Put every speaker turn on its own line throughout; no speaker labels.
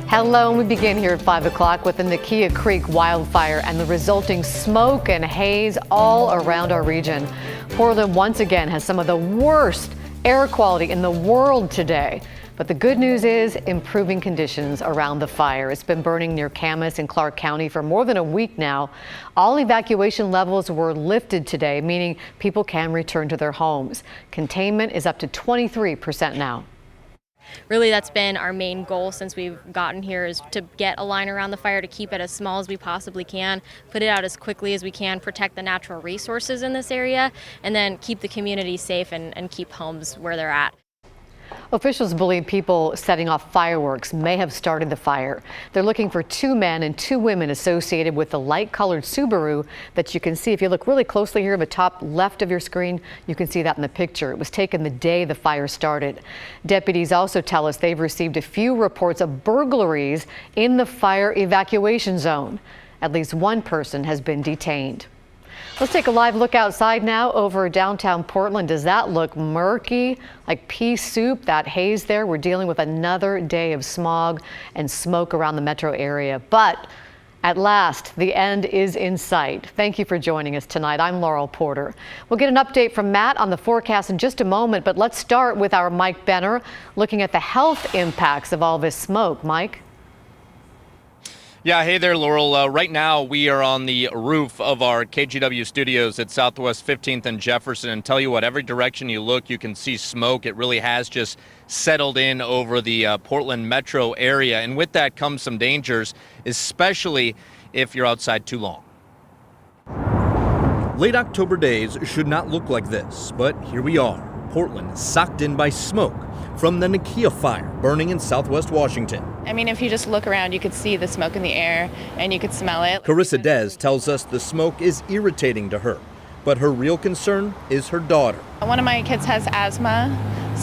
Hello, and we begin here at 5 o'clock with the Nakia Creek wildfire and the resulting smoke and haze all around our region. Portland once again has some of the worst air quality in the world today. But the good news is improving conditions around the fire. It's been burning near Camas in Clark County for more than a week now. All evacuation levels were lifted today, meaning people can return to their homes. Containment is up to 23% now.
Really, that's been our main goal since we've gotten here, is to get a line around the fire, to keep it as small as we possibly can, put it out as quickly as we can, protect the natural resources in this area, and then keep the community safe and keep homes where they're at.
Officials believe people setting off fireworks may have started the fire. They're looking for 2 men and 2 women associated with the light-colored Subaru that you can see. If you look really closely here at the top left of your screen, you can see that in the picture. It was taken the day the fire started. Deputies also tell us they've received a few reports of burglaries in the fire evacuation zone. At least 1 person has been detained. Let's take a live look outside now over downtown Portland. Does that look murky, like pea soup? That haze there. We're dealing with another day of smog and smoke around the metro area. But at last, the end is in sight. Thank you for joining us tonight. I'm Laurel Porter. We'll get an update from Matt on the forecast in just a moment, but let's start with our Mike Benner looking at the health impacts of all this smoke. Mike?
Yeah, hey there, Laurel. Right now, we are on the roof of our KGW studios at Southwest 15th and Jefferson. And tell you what, every direction you look, you can see smoke. It really has just settled in over the Portland metro area. And with that comes some dangers, especially if you're outside too long.
Late October days should not look like this, but here we are. Portland socked in by smoke from the Nakia fire burning in southwest Washington.
I mean, if you just look around, you could see the smoke in the air and you could smell it.
Carissa Dez tells us the smoke is irritating to her, but her real concern is her daughter.
One of my kids has asthma,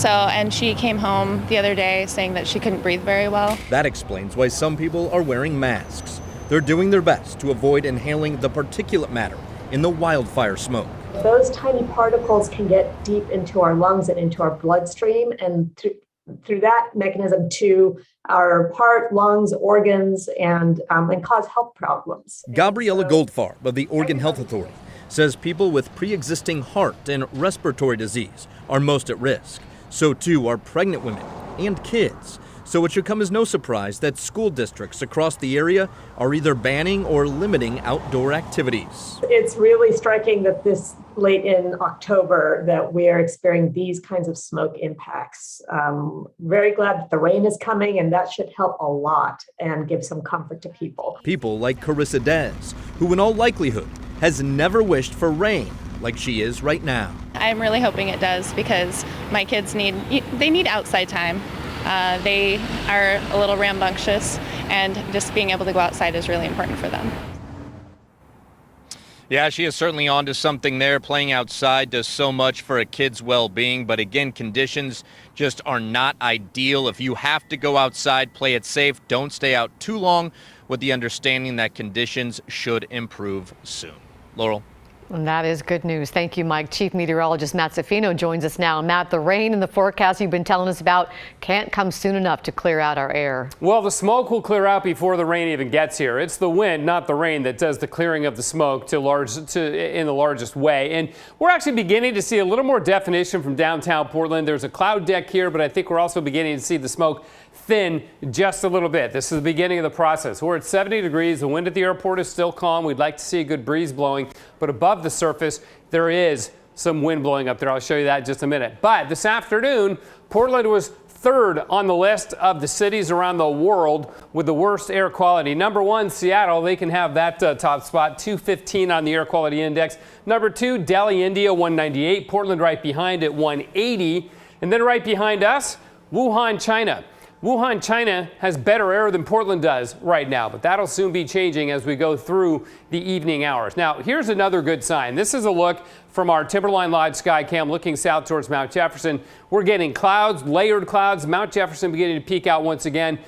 and she came home the other day saying that she couldn't breathe very well.
That explains why some people are wearing masks. They're doing their best to avoid inhaling the particulate matter in the wildfire smoke.
Those tiny particles can get deep into our lungs and into our bloodstream, and through that mechanism to our heart, lungs, organs, and cause health problems.
Gabriella Goldfarb of the Oregon Health Authority says people with pre-existing heart and respiratory disease are most at risk. So too are pregnant women and kids. So it should come as no surprise that school districts across the area are either banning or limiting outdoor activities.
It's really striking that this late in October that we are experiencing these kinds of smoke impacts. Very glad that the rain is coming, and that should help a lot and give some comfort to people.
People like Carissa Dez, who in all likelihood has never wished for rain like she is right now.
I'm really hoping it does, because my kids need outside time. They are a little rambunctious, and just being able to go outside is really important for them.
Yeah, she is certainly onto something there. Playing outside does so much for a kid's well-being, but again, conditions just are not ideal. If you have to go outside, play it safe. Don't stay out too long, with the understanding that conditions should improve soon. Laurel?
And that is good news. Thank you, Mike. Chief Meteorologist Matt Zaffino joins us now. Matt, the rain in the forecast you've been telling us about can't come soon enough to clear out our air.
Well, the smoke will clear out before the rain even gets here. It's the wind, not the rain, that does the clearing of the smoke in the largest way. And we're actually beginning to see a little more definition from downtown Portland. There's a cloud deck here, but I think we're also beginning to see the smoke thin just a little bit. This is the beginning of the process. We're at 70 degrees. The wind at the airport is still calm. We'd like to see a good breeze blowing, but above the surface, there is some wind blowing up there. I'll show you that in just a minute. But this afternoon, Portland was third on the list of the cities around the world with the worst air quality. Number 1, Seattle. They can have that top spot, 215 on the air quality index. Number 2, Delhi, India, 198. Portland right behind at 180. And then right behind us, Wuhan, China. Wuhan, China has better air than Portland does right now, but that'll soon be changing as we go through the evening hours. Now, here's another good sign. This is a look from our Timberline Lodge sky cam looking south towards Mount Jefferson. We're getting clouds, layered clouds. Mount Jefferson beginning to peek out once again.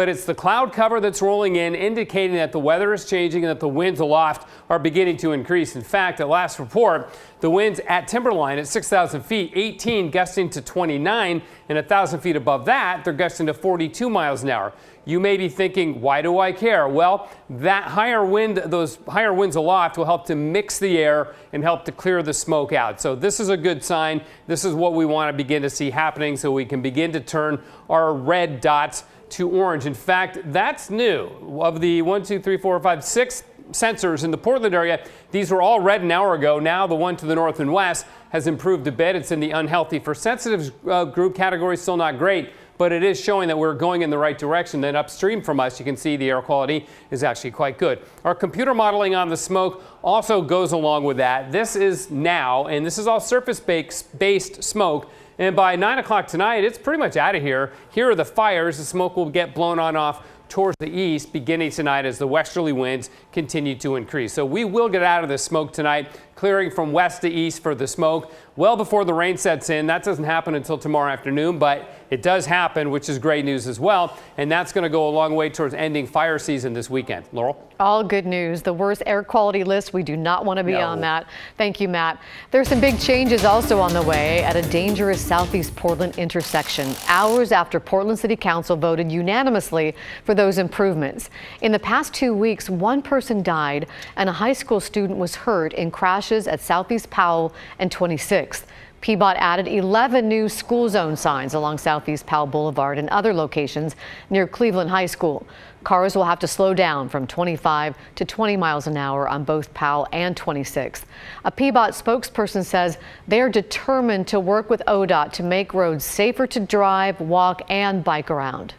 but it's the cloud cover that's rolling in, indicating that the weather is changing and that the winds aloft are beginning to increase. In fact, at last report, the winds at timberline at 6,000 feet, 18 gusting to 29, and 1,000 feet above that, they're gusting to 42 miles an hour. You may be thinking, why do I care? Well, that higher wind, those higher winds aloft will help to mix the air and help to clear the smoke out. So this is a good sign. This is what we want to begin to see happening so we can begin to turn our red dots to orange. In fact, that's new. Of the 6 sensors in the Portland area, these were all red an hour ago. Now the one to the north and west has improved a bit. It's in the unhealthy for sensitive group category, still not great, but it is showing that we're going in the right direction. Then upstream from us, you can see the air quality is actually quite good. Our computer modeling on the smoke also goes along with that. This is now, and this is all surface-based smoke. And by 9 o'clock tonight, it's pretty much out of here. Here are the fires. The smoke will get blown on off towards the east beginning tonight as the westerly winds continue to increase. So we will get out of this smoke tonight, clearing from west to east for the smoke well before the rain sets in. That doesn't happen until tomorrow afternoon, but it does happen, which is great news as well. And that's going to go a long way towards ending fire season this weekend. Laurel?
All good news. The worst air quality list. We do not want to be on that. Thank you, Matt. There's some big changes also on the way at a dangerous Southeast Portland intersection, hours after Portland City Council voted unanimously for those improvements. In the past 2 weeks, one person died and a high school student was hurt in crashes at Southeast Powell and 26th. PBOT added 11 new school zone signs along Southeast Powell Boulevard and other locations near Cleveland High School. Cars will have to slow down from 25 to 20 miles an hour on both Powell and 26th. A PBOT spokesperson says they are determined to work with ODOT to make roads safer to drive, walk, and bike around.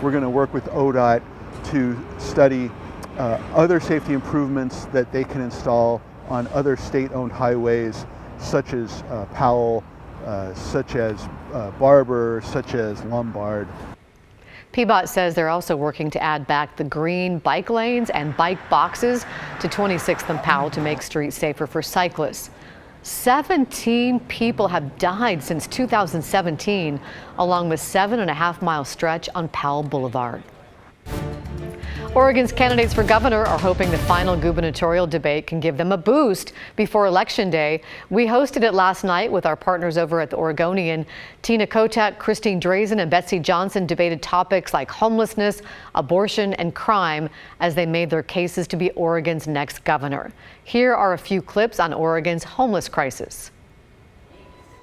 We're going to work with ODOT to study other safety improvements that they can install on other state-owned highways, such as Powell, such as Barber, such as Lombard.
PBOT says they're also working to add back the green bike lanes and bike boxes to 26th and Powell to make streets safer for cyclists. 17 people have died since 2017 along the 7.5-mile stretch on Powell Boulevard. Oregon's candidates for governor are hoping the final gubernatorial debate can give them a boost before Election Day. We hosted it last night with our partners over at the Oregonian. Tina Kotek, Christine Drazen, and Betsy Johnson debated topics like homelessness, abortion, and crime as they made their cases to be Oregon's next governor. Here are a few clips on Oregon's homeless crisis.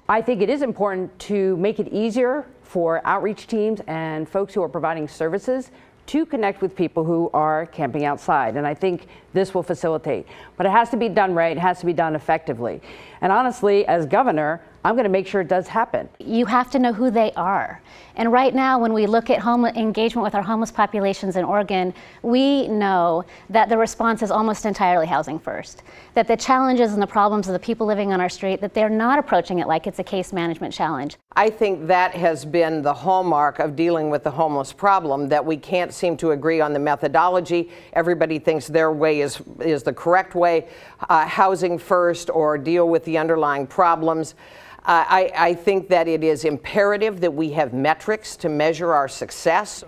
I think it is important to make it easier for outreach teams and folks who are providing services to connect with people who are camping outside. And I think this will facilitate. But it has to be done right. It has to be done effectively. And honestly, as governor, I'm going to make sure it does happen.
You have to know who they are. And right now, when we look at engagement with our homeless populations in Oregon, we know that the response is almost entirely housing first. That the challenges and the problems of the people living on our street, that they're not approaching it like it's a case management challenge.
I think that has been the hallmark of dealing with the homeless problem, that we can't seem to agree on the methodology. Everybody thinks their way is the correct way, housing first or deal with the underlying problems. I think that it is imperative that we have metrics to measure our success.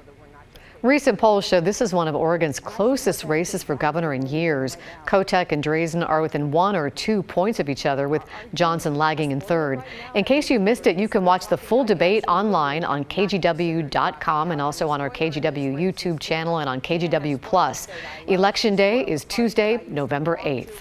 Recent polls show this is one of Oregon's closest races for governor in years. Kotek and Drazen are within 1 or 2 points of each other, with Johnson lagging in third. In case you missed it, you can watch the full debate online on KGW.com and also on our KGW YouTube channel and on KGW Plus. Election Day is Tuesday, November 8th.